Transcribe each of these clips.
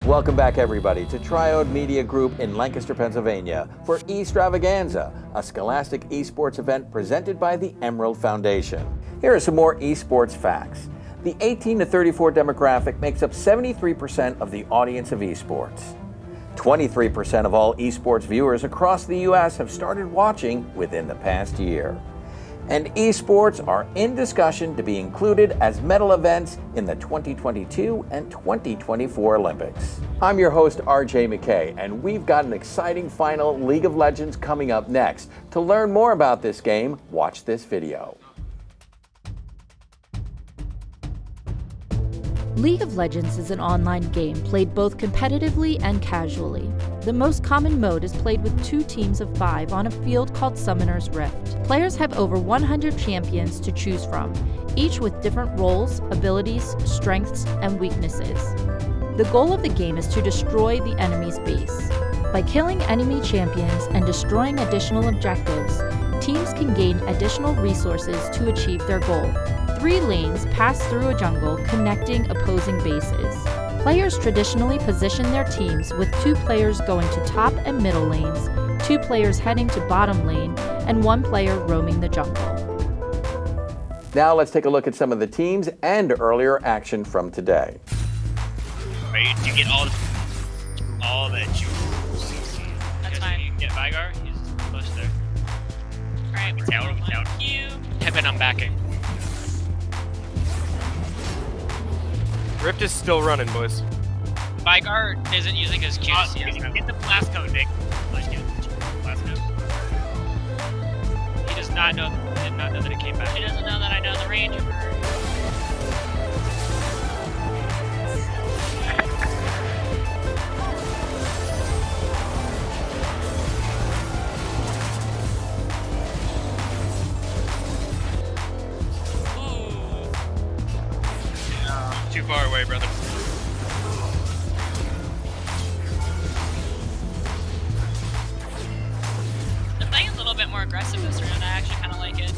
Welcome back, everybody, to Triode Media Group in Lancaster, Pennsylvania for Extravaganza, a scholastic esports event presented by the Emerald Foundation. Here are some more esports facts. The 18 to 34 demographic makes up 73% of the audience of esports. 23% of all esports viewers across the U.S. have started watching within the past year. And esports are in discussion to be included as medal events in the 2022 and 2024 Olympics. I'm your host, RJ McKay, and we've got an exciting final League of Legends coming up next. To learn more about this game, watch this video. League of Legends is an online game played both competitively and casually. The most common mode is played with 2 teams of 5 on a field called Summoner's Rift. Players have over 100 champions to choose from, each with different roles, abilities, strengths, and weaknesses. The goal of the game is to destroy the enemy's base. By killing enemy champions and destroying additional objectives, teams can gain additional resources to achieve their goal. 3 lanes pass through a jungle connecting opposing bases. Players traditionally position their teams with 2 players going to top and middle lanes, 2 players heading to bottom lane, and 1 player roaming the jungle. Now let's take a look at some of the teams and earlier action from today. Ready to get all the jewels. That's fine. Get Vigar, he's close there. Alright, we're Tower, down. You. Heaven, I'm backing. Rift is still running, boys. Vigar isn't using his Q to see us. Get the blast code, Nick. Blast code. He does not know. He did not know that it came back. He doesn't know that I know the range of her. Too far away, brother. They're playing a little bit more aggressive this round. I actually kind of like it.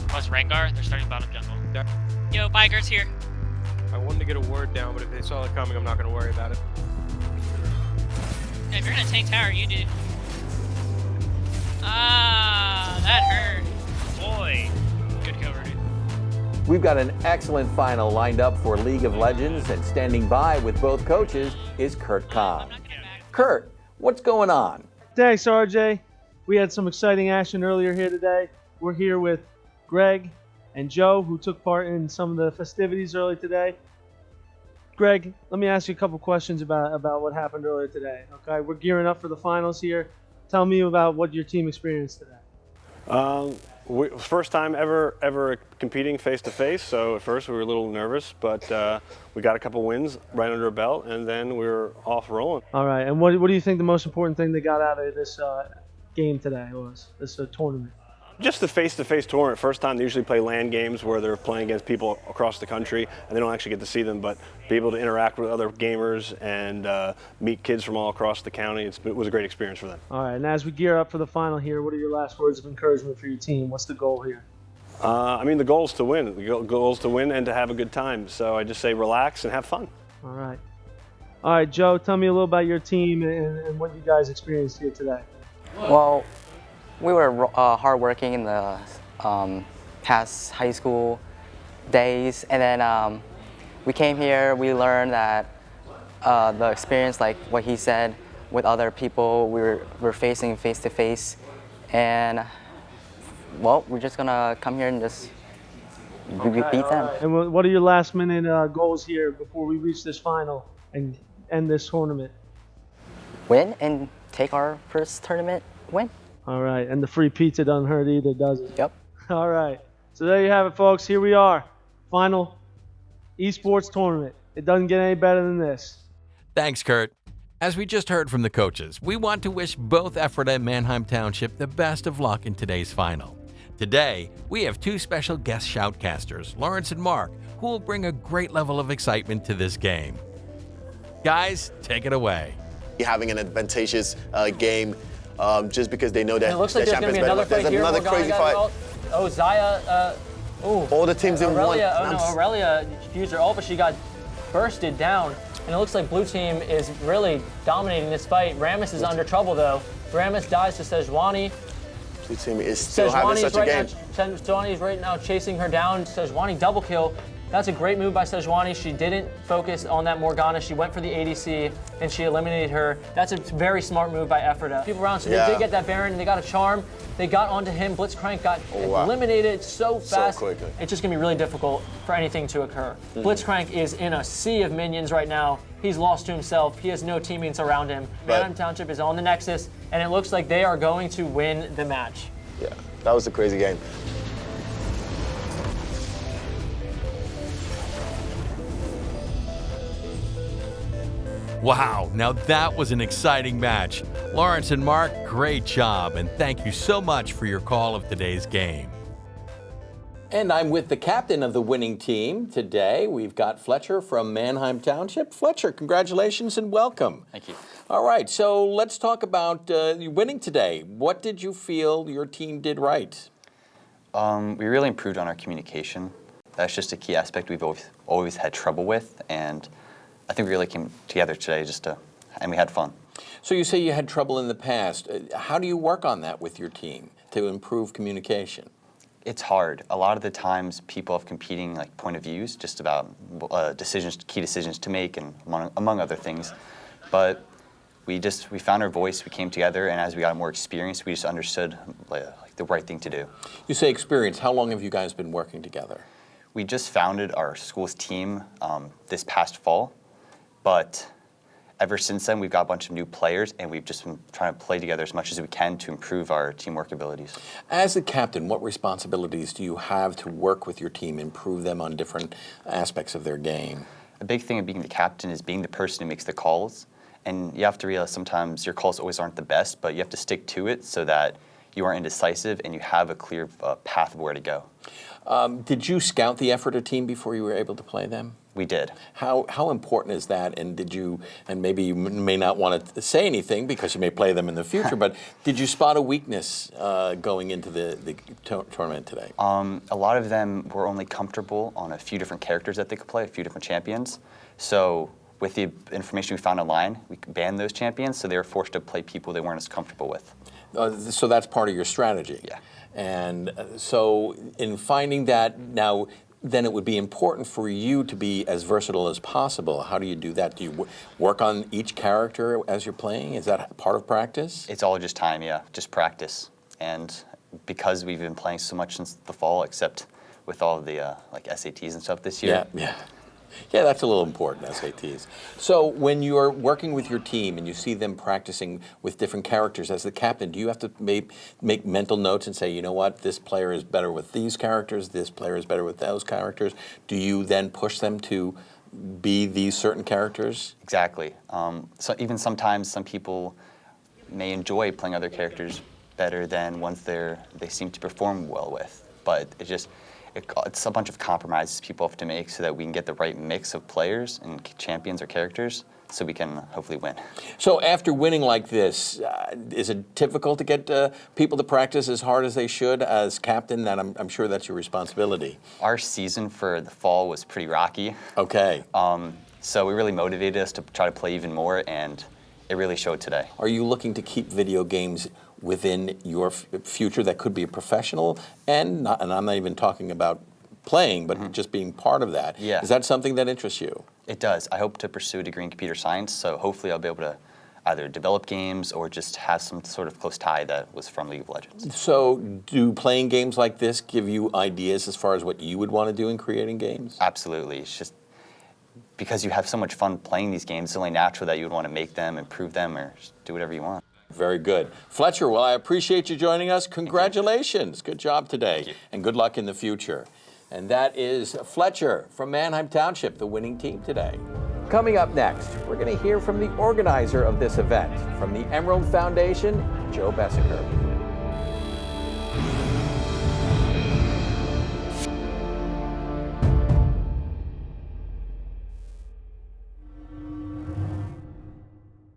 Plus Rengar, they're starting bottom jungle. Yo, Vigar's here. I wanted to get a ward down, but if they saw it coming, I'm not going to worry about it. Yeah, if you're gonna tank tower, you do. Ah, that hurt. Boy, good cover, dude. We've got an excellent final lined up for League of Legends, and standing by with both coaches is Kurt Kahn. Kurt, what's going on? Thanks, RJ. We had some exciting action earlier here today. We're here with Greg and Joe, who took part in some of the festivities earlier today. Greg, let me ask you a couple questions about what happened earlier today. Okay, we're gearing up for the finals here. Tell me about what your team experienced today. First time ever competing face to face, so at first we were a little nervous, but we got a couple wins right under our belt, and then we were off rolling. All right, and what do you think the most important thing they got out of this game today was, this tournament? Just the face-to-face tournament. First time they usually play LAN games where they're playing against people across the country, and they don't actually get to see them, but be able to interact with other gamers and meet kids from all across the county. It was a great experience for them. All right, and as we gear up for the final here, what are your last words of encouragement for your team? What's the goal here? I mean, the goal is to win. The goal is to win and to have a good time. So I just say relax and have fun. All right. All right, Joe, tell me a little about your team and what you guys experienced here today. Well, we were hardworking in the past high school days, and then we came here. We learned that the experience, like what he said, with other people we're facing face to face, and well, we're just gonna come here and just beat them. Right. And what are your last minute goals here before we reach this final and end this tournament? Win and take our first tournament win. All right, and the free pizza doesn't hurt either, does it? Yep. All right, so there you have it, folks. Here we are, final esports tournament. It doesn't get any better than this. Thanks, Kurt. As we just heard from the coaches, we want to wish both Ephrata and Manheim Township the best of luck in today's final. Today, we have 2 special guest shoutcasters, Lawrence and Mark, who will bring a great level of excitement to this game. Guys, take it away. Having an advantageous game just because they know that it looks like there's going to be another fight here. Another crazy fight. Oh, Zaya. All the teams in one. Aurelia, Aurelia fused her ult, but she got bursted down. And it looks like blue team is really dominating this fight. Ramus is under trouble though. Ramus dies to Sejuani. Blue team is still having such a game. Sejuani is right now chasing her down. Sejuani double kill. That's a great move by Sejuani. She didn't focus on that Morgana. She went for the ADC and she eliminated her. That's a very smart move by Ephrata. People around, so they did get that Baron. They got a charm. They got onto him. Blitzcrank got eliminated so fast. So quickly. It's just gonna be really difficult for anything to occur. Blitzcrank is in a sea of minions right now. He's lost to himself. He has no teammates around him. Manheim Township is on the Nexus, and it looks like they are going to win the match. Yeah, that was a crazy game. Wow, now that was an exciting match. Lawrence and Mark, great job, and thank you so much for your call of today's game. And I'm with the captain of the winning team today. We've got Fletcher from Manheim Township. Fletcher, congratulations and welcome. Thank you. All right, so let's talk about you winning today. What did you feel your team did right? We really improved on our communication. That's just a key aspect we've always had trouble with, and I think we really came together today and we had fun. So you say you had trouble in the past. How do you work on that with your team to improve communication? It's hard. A lot of the times people have competing point of views just about key decisions to make and among other things. But we found our voice, we came together, and as we got more experience, we just understood the right thing to do. You say experience. How long have you guys been working together? We just founded our school's team this past fall, but ever since then, we've got a bunch of new players, and we've just been trying to play together as much as we can to improve our teamwork abilities. As a captain, what responsibilities do you have to work with your team, improve them on different aspects of their game? A big thing of being the captain is being the person who makes the calls, and you have to realize sometimes your calls always aren't the best, but you have to stick to it so that you aren't indecisive and you have a clear path of where to go. Did you scout the Ephrata team before you were able to play them? We did. How important is that? And and maybe you may not want to say anything because you may play them in the future, but did you spot a weakness going into the tournament today? A lot of them were only comfortable on a few different characters that they could play, a few different champions. So with the information we found online, we banned those champions, so they were forced to play people they weren't as comfortable with. So that's part of your strategy. Yeah. And so in finding that, now then it would be important for you to be as versatile as possible. How do you do that? Do you work on each character as you're playing? Is that part of practice? It's all just time, yeah, just practice. And because we've been playing so much since the fall, except with all of the SATs and stuff this year. Yeah, that's a little important, SATs. So when you're working with your team and you see them practicing with different characters, as the captain, do you have to make mental notes and say, you know what, this player is better with these characters, this player is better with those characters? Do you then push them to be these certain characters? Exactly. So even sometimes some people may enjoy playing other characters better than ones they seem to perform well with. But it's a bunch of compromises people have to make so that we can get the right mix of players and champions or characters so we can hopefully win. So after winning like this, is it difficult to get people to practice as hard as they should as captain? That I'm sure that's your responsibility. Our season for the fall was pretty rocky. Okay. So it really motivated us to try to play even more, and it really showed today. Are you looking to keep video games within your future that could be a professional and I'm not even talking about playing, but just being part of that? Yeah. Is that something that interests you? It does. I hope to pursue a degree in computer science, so hopefully I'll be able to either develop games or just have some sort of close tie that was from League of Legends. So do playing games like this give you ideas as far as what you would want to do in creating games? Absolutely. It's just because you have so much fun playing these games, it's only natural that you would want to make them, improve them, or just do whatever you want. Very good. Fletcher, well, I appreciate you joining us. Congratulations. Good job today. And good luck in the future. And that is Fletcher from Manheim Township, the winning team today. Coming up next, we're going to hear from the organizer of this event, from the Emerald Foundation, Joe Bessiker.